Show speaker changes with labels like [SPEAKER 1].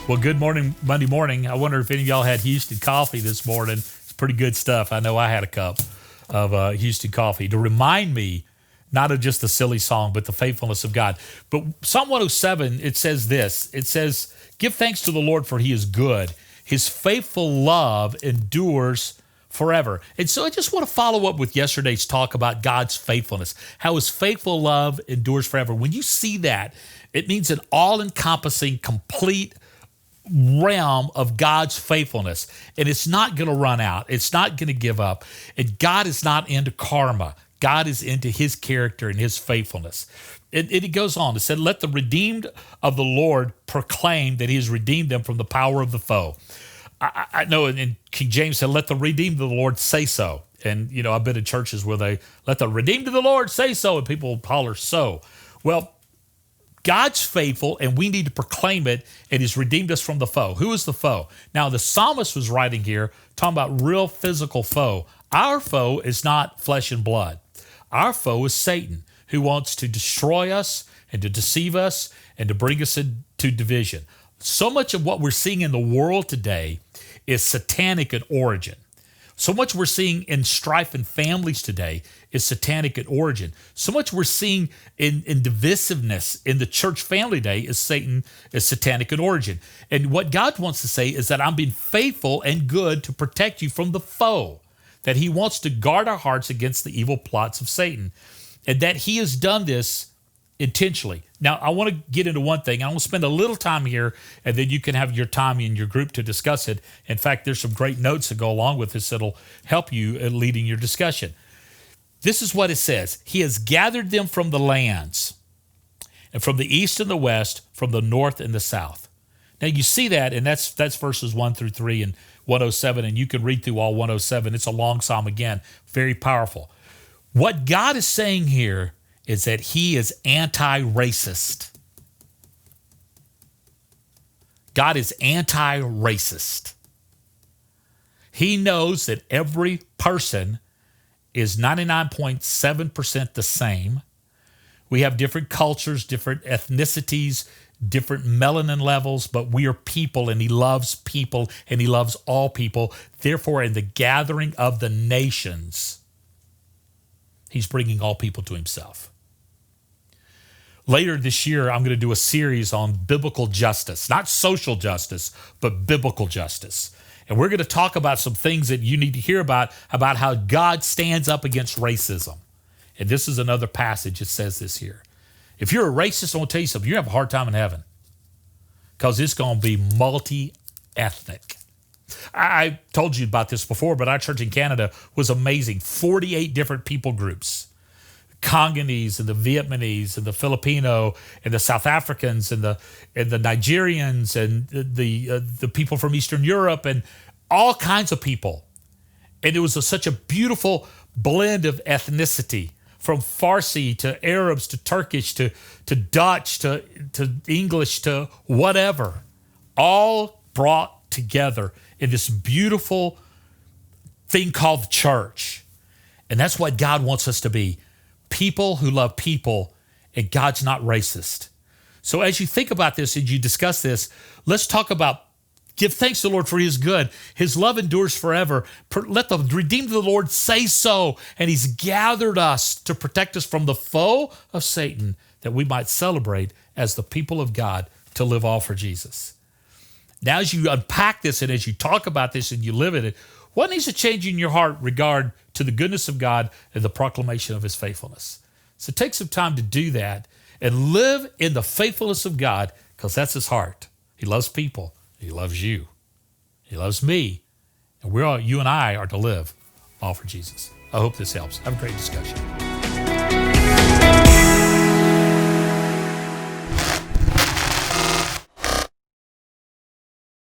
[SPEAKER 1] Well, good morning, Monday morning. I wonder if any of y'all had Houston coffee this morning. It's pretty good stuff. I know I had a cup of Houston coffee to remind me not of just the silly song, but the faithfulness of God. But Psalm 107, it says this. It says, give thanks to the Lord for he is good. His faithful love endures forever. And so I just want to follow up with yesterday's talk about God's faithfulness, how his faithful love endures forever. When you see that, it means an all-encompassing, complete realm of God's faithfulness. And it's not going to run out. It's not going to give up. And God is not into karma. God is into his character and his faithfulness. It goes on. It said, let the redeemed of the Lord proclaim that he has redeemed them from the power of the foe. I know in King James said, let the redeemed of the Lord say so. And, you know, I've been in churches where they let the redeemed of the Lord say so, and people holler so. Well, God's faithful, and we need to proclaim it, and he's redeemed us from the foe. Who is the foe? Now, the psalmist was writing here, talking about real physical foe. Our foe is not flesh and blood. Our foe is Satan, who wants to destroy us and to deceive us and to bring us into division. So much of what we're seeing in the world today is satanic in origin. So much we're seeing in strife in families today is satanic in origin. So much we're seeing in divisiveness in the church family today is satanic in origin. And what God wants to say is that I'm being faithful and good to protect you from the foe, that he wants to guard our hearts against the evil plots of Satan, and that he has done this intentionally. Now, I want to get into one thing. I want to spend a little time here, and then you can have your time in your group to discuss it. In fact, there's some great notes that go along with this that'll help you in leading your discussion. This is what it says. He has gathered them from the lands, and from the east and the west, from the north and the south. Now, you see that, and that's verses 1 through 3 and 107, and you can read through all 107. It's a long psalm again, very powerful. What God is saying here is that he is anti-racist. God is anti-racist. He knows that every person is 99.7% the same. We have different cultures, different ethnicities, different melanin levels, but we are people, and he loves people, and he loves all people. Therefore, in the gathering of the nations, he's bringing all people to himself. Later this year, I'm going to do a series on biblical justice, not social justice, but biblical justice. And we're going to talk about some things that you need to hear about how God stands up against racism. And this is another passage that says this here. If you're a racist, I want to tell you something, you have a hard time in heaven, because it's going to be multi-ethnic. I told you about this before, but our church in Canada was amazing. 48 different people groups. Congolese and the Vietnamese and the Filipino and the South Africans and the Nigerians and the people from Eastern Europe and all kinds of people. And it was such a beautiful blend of ethnicity, from Farsi to Arabs to Turkish to Dutch to English to whatever, all brought together in this beautiful thing called the church. And that's what God wants us to be. People who love people, and God's not racist. So as you think about this and you discuss this, let's talk about give thanks to the Lord for he is good. His love endures forever. Let the redeemed of the Lord say so. And he's gathered us to protect us from the foe of Satan, that we might celebrate as the people of God to live all for Jesus. Now, as you unpack this and as you talk about this and you live in it, what needs to change in your heart regard to the goodness of God and the proclamation of his faithfulness? So take some time to do that and live in the faithfulness of God, because that's his heart. He loves people. He loves you. He loves me. And you and I are to live all for Jesus. I hope this helps. Have a great discussion.